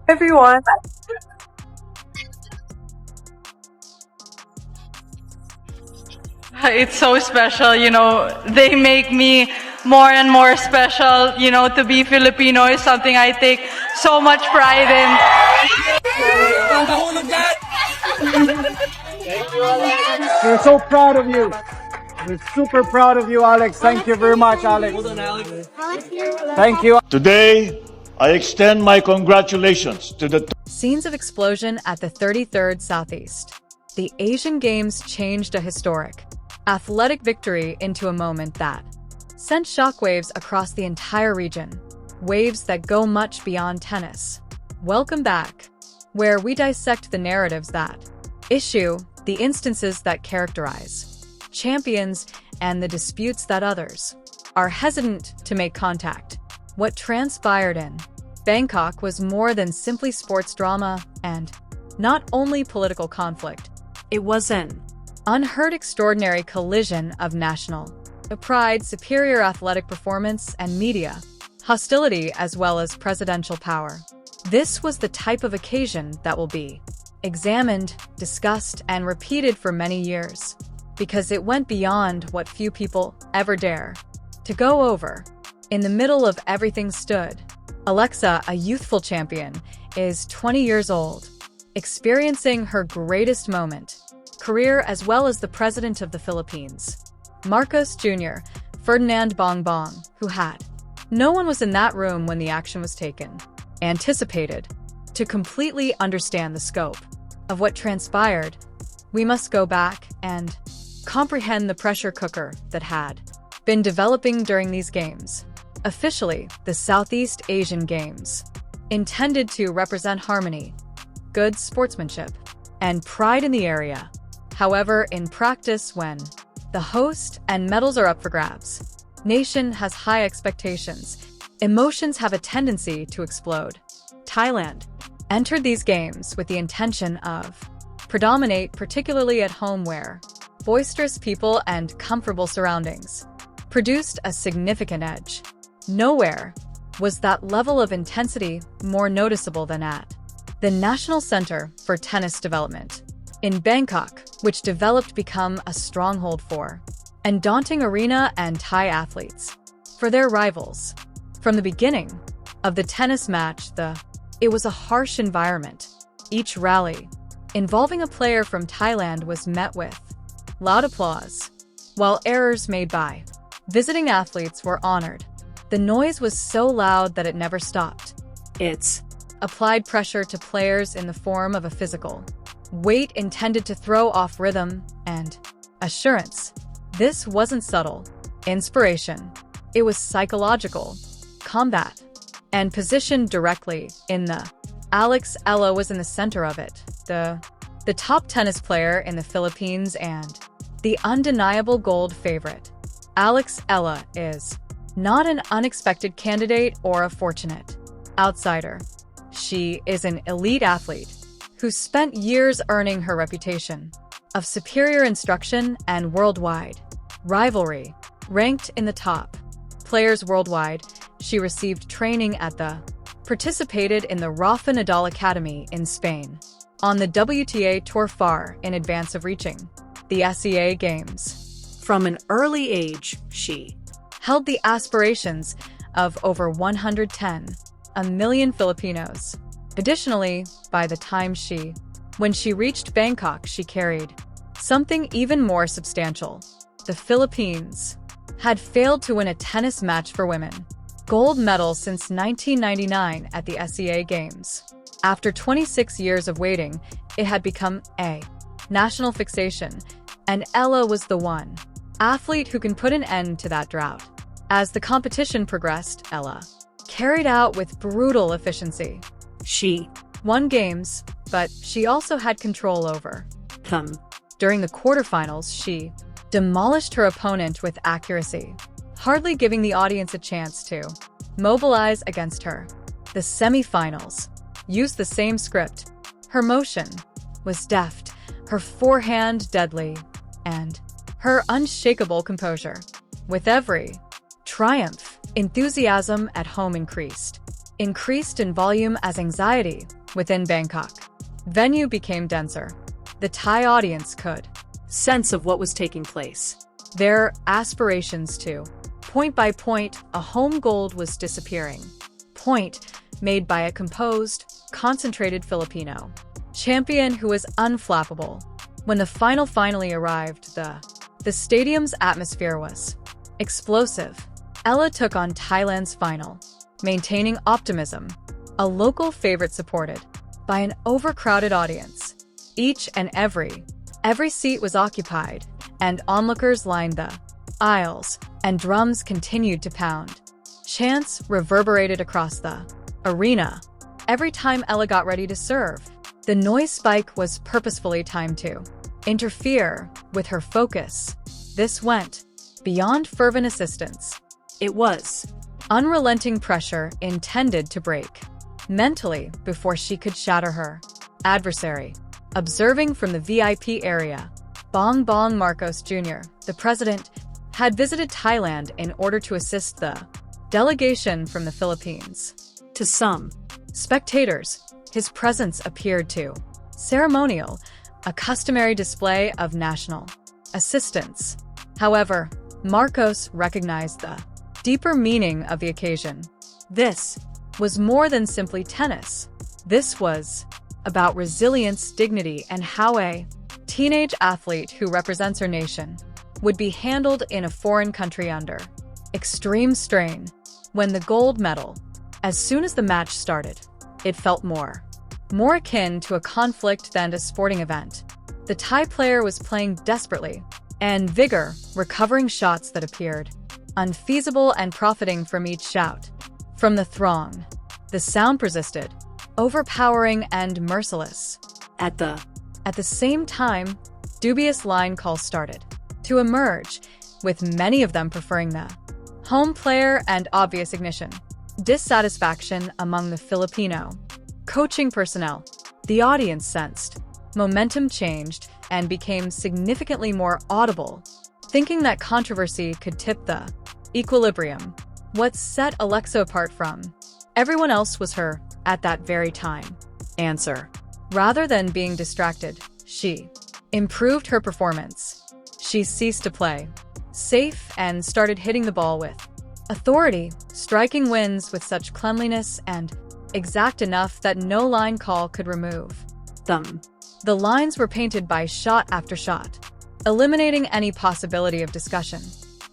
Everyone. It's so special, they make me more and more special, to be Filipino is something I take so much pride in. We're so proud of you. We're super proud of you, Alex. Thank you very much, Alex. Thank you. Today, I extend my congratulations to the Scenes of explosion at the 33rd Southeast. The Asian Games changed a historic, athletic victory into a moment that sent shockwaves across the entire region, waves that go much beyond tennis. Welcome back, where we dissect the narratives that issue, the instances that characterize champions, and the disputes that others are hesitant to make contact. What transpired in Bangkok was more than simply sports drama and not only political conflict. It was an unheard extraordinary collision of national pride, superior athletic performance, and media hostility, as well as presidential power. This was the type of occasion that will be examined, discussed, and repeated for many years, because it went beyond what few people ever dare to go over. In the middle of everything stood Alexa, a youthful champion, is 20 years old, experiencing her greatest moment, career, as well as the president of the Philippines, Marcos Jr., Ferdinand Bongbong, who had no one was in that room when the action was taken, anticipated. To completely understand the scope of what transpired, we must go back and comprehend the pressure cooker that had been developing during these games. Officially, the Southeast Asian Games, intended to represent harmony, good sportsmanship, and pride in the area. However, in practice, when the host and medals are up for grabs, nation has high expectations, emotions have a tendency to explode. Thailand entered these games with the intention of predominate, particularly at home, where boisterous people and comfortable surroundings produced a significant edge. Nowhere was that level of intensity more noticeable than at the National Center for Tennis Development in Bangkok, which developed become a stronghold for and daunting arena and Thai athletes for their rivals. From the beginning of the tennis match, it was a harsh environment. Each rally involving a player from Thailand was met with loud applause, while errors made by visiting athletes were honored. The noise was so loud that it never stopped. It's applied pressure to players in the form of a physical weight intended to throw off rhythm and assurance. This wasn't subtle inspiration. It was psychological combat and positioned directly in the Alex Eala was in the center of it, the top tennis player in the Philippines and the undeniable gold favorite. Alex Eala is not an unexpected candidate or a fortunate outsider. She is an elite athlete who spent years earning her reputation of superior instruction and worldwide rivalry. Ranked in the top players worldwide, she received training at participated in the Rafa Nadal Academy in Spain, on the WTA Tour far in advance of reaching the SEA Games. From an early age, she held the aspirations of over 110 million Filipinos. Additionally, by the time when she reached Bangkok, she carried something even more substantial. The Philippines had failed to win a tennis match for women gold medal since 1999 at the SEA Games. After 26 years of waiting, it had become a national fixation, and Eala was the one athlete who can put an end to that drought. As the competition progressed, Eala carried out with brutal efficiency. She won games, but she also had control over them. During the quarterfinals, she demolished her opponent with accuracy, hardly giving the audience a chance to mobilize against her. The semifinals used the same script. Her motion was deft, her forehand deadly, and her unshakable composure. With every triumph, enthusiasm at home increased. increased in volume as anxiety within Bangkok. Venue became denser. The Thai audience could sense of what was taking place. their aspirations too. Point by point, a home gold was disappearing. Point made by a composed, concentrated Filipino champion who was unflappable. When the final finally arrived, the stadium's atmosphere was explosive. Ella took on Thailand's final, maintaining optimism, a local favorite supported by an overcrowded audience. Each and every seat was occupied, and onlookers lined the aisles, and drums continued to pound. Chants reverberated across the arena. Every time Ella got ready to serve, the noise spike was purposefully timed to interfere with her focus. This went beyond fervent assistance. It was Unrelenting pressure intended to break mentally before she could shatter her adversary. Observing from the VIP area, Bong Bong Marcos Jr., the president, had visited Thailand in order to assist the delegation from the Philippines. to some Spectators, his presence appeared to ceremonial, a customary display of national assistance. However, Marcos recognized the deeper meaning of the occasion. This was more than simply tennis. This was about resilience, dignity, and how a teenage athlete who represents her nation would be handled in a foreign country under extreme strain. When the gold medal, as soon as the match started, it felt more akin to a conflict than a sporting event. The Thai player was playing desperately and vigor, recovering shots that appeared unfeasible and profiting from each shout. From the throng, the sound persisted, overpowering and merciless. at the At the same time, dubious line calls started to emerge, with many of them preferring the home player and obvious ignition. Dissatisfaction among the Filipino coaching personnel. The audience sensed momentum changed and became significantly more audible, thinking that controversy could tip the equilibrium. What set Alexa apart from everyone else was her, at that very time, answer. Rather than being distracted, she improved her performance. She ceased to play safe and started hitting the ball with authority, striking wins with such cleanliness and exact enough that no line call could remove them. the lines were painted by shot after shot, eliminating any possibility of discussion.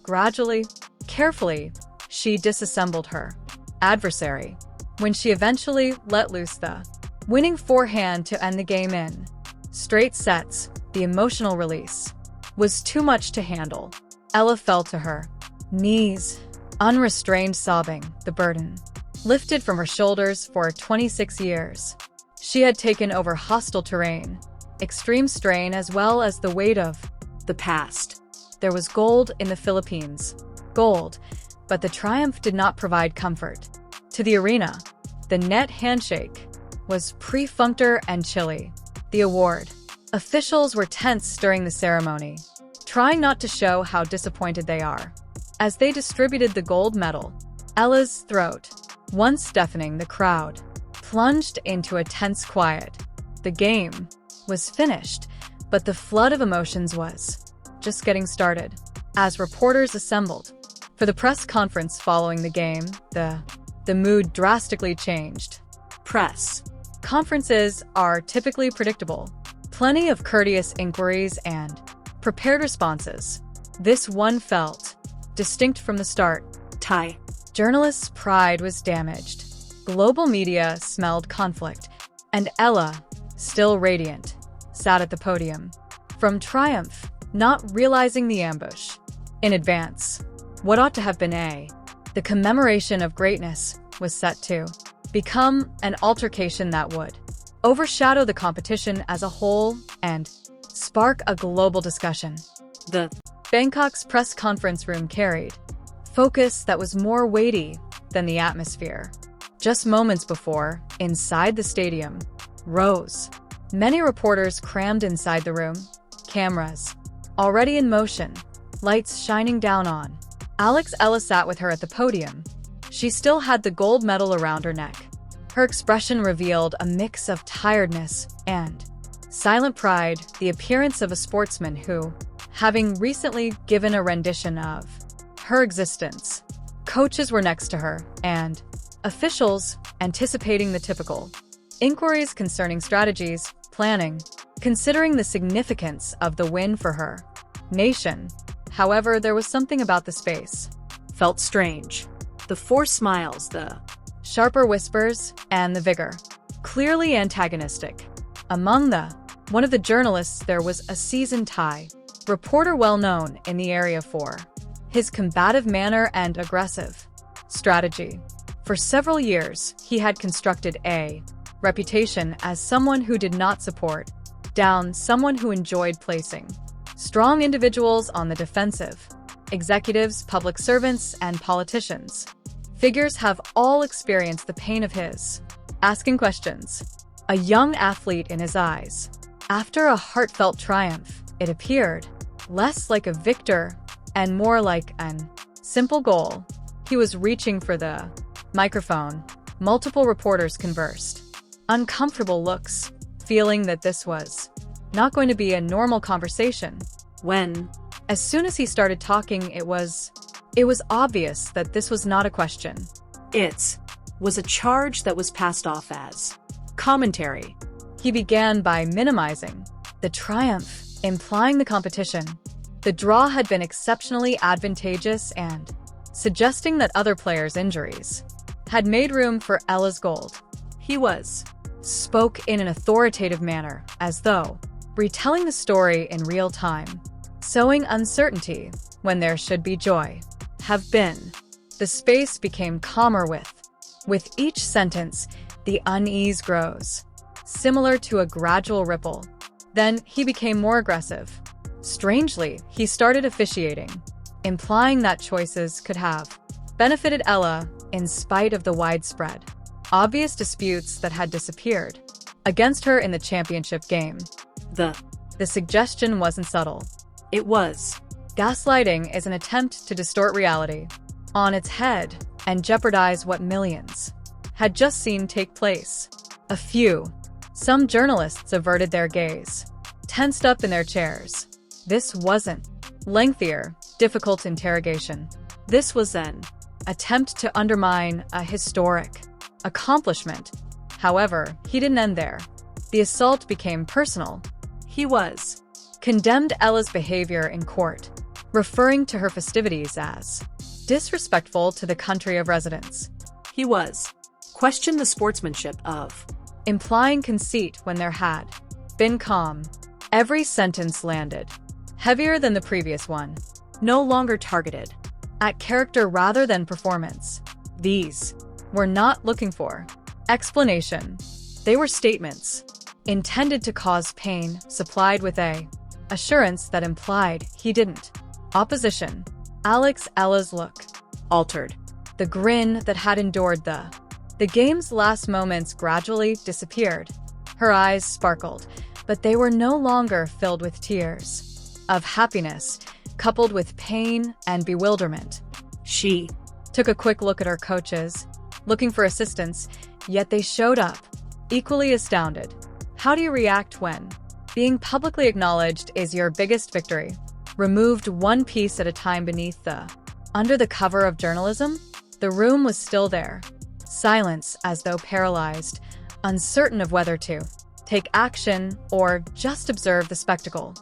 Gradually, carefully, she disassembled her adversary. When she eventually let loose the winning forehand to end the game in straight sets, the emotional release was too much to handle. Ella fell to her knees, unrestrained sobbing, the burden lifted from her shoulders. For 26 years, she had taken over hostile terrain, extreme strain as well as the weight of The past there was gold in the Philippines. Gold, but the triumph did not provide comfort to the arena. The net handshake was perfunctory and chilly. The award officials were tense during the ceremony, trying not to show how disappointed they are. As they distributed the gold medal, Ella's throat, once deafening the crowd, plunged into a tense quiet. The game was finished, but the flood of emotions was just getting started. As reporters assembled for the press conference following the game, the mood drastically changed. press Conferences are typically predictable. Plenty of courteous inquiries and prepared responses. This one felt distinct from the start. Thai Journalists' pride was damaged. Global media smelled conflict. And Ella, still radiant, sat at the podium. From triumph, not realizing the ambush in advance. What ought to have been the commemoration of greatness was set to become an altercation that would overshadow the competition as a whole and spark a global discussion. the Bangkok's press conference room carried focus that was more weighty than the atmosphere. Just moments before, inside the stadium, rose. Many reporters crammed inside the room, cameras already in motion, lights shining down on. Alex Eala sat with her at the podium, She still had the gold medal around her neck. Her expression revealed a mix of tiredness and silent pride, the appearance of a sportsman who, having recently given a rendition of her existence. Coaches were next to her, and officials anticipating the typical inquiries concerning strategies, planning, considering the significance of the win for her nation. However, there was something about the space. Felt strange. The forced smiles, the Sharper whispers, and the vigor. Clearly antagonistic. Among one of the journalists there was a seasoned Thai reporter well known in the area for his combative manner and aggressive strategy. For several years, he had constructed a reputation as someone who did not support down someone who enjoyed placing strong individuals on the defensive. Executives, public servants, and politicians. Figures have all experienced the pain of his asking questions. A young athlete in his eyes. After a heartfelt triumph, it appeared less like a victor and more like an simple goal. He was reaching for the microphone. Multiple reporters conversed. Uncomfortable looks, feeling that this was not going to be a normal conversation. when As soon as he started talking, it was obvious that this was not a question. it was a charge that was passed off as commentary. He began by minimizing the triumph, implying the competition. The draw had been exceptionally advantageous and suggesting that other players' injuries had made room for Ella's gold. He Spoke in an authoritative manner, as though retelling the story in real time, sowing uncertainty when there should be joy. Have been. The space became calmer with each sentence, the unease grows, similar to a gradual ripple. Then he became more aggressive. Strangely, he started officiating, implying that choices could have benefited Ella in spite of the widespread, obvious disputes that had disappeared against her in the championship game. the The suggestion wasn't subtle. it was Gaslighting is an attempt to distort reality on its head and jeopardize what millions had just seen take place. Some journalists averted their gaze, tensed up in their chairs. This wasn't lengthier, difficult interrogation. This was an attempt to undermine a historic accomplishment. However, he didn't end there. The assault became personal. he Condemned Ella's behavior in court, referring to her festivities as disrespectful to the country of residence, he questioned the sportsmanship of implying conceit when there had been calm. Every sentence landed heavier than the previous one, no longer targeted. at character rather than performance. These were not looking for explanation. They were statements intended to cause pain, supplied with a assurance that implied he didn't. Opposition. Alex Eala's look Altered. The grin that had endured the game's last moments gradually disappeared. Her eyes sparkled, but they were no longer filled with tears of happiness, coupled with pain and bewilderment. She Took a quick look at her coaches, looking for assistance, yet they showed up, equally astounded. How do you react when being publicly acknowledged is your biggest victory? Removed one piece at a time beneath under the cover of journalism? The room was still there. Silence as though paralyzed, uncertain of whether to take action or just observe the spectacle.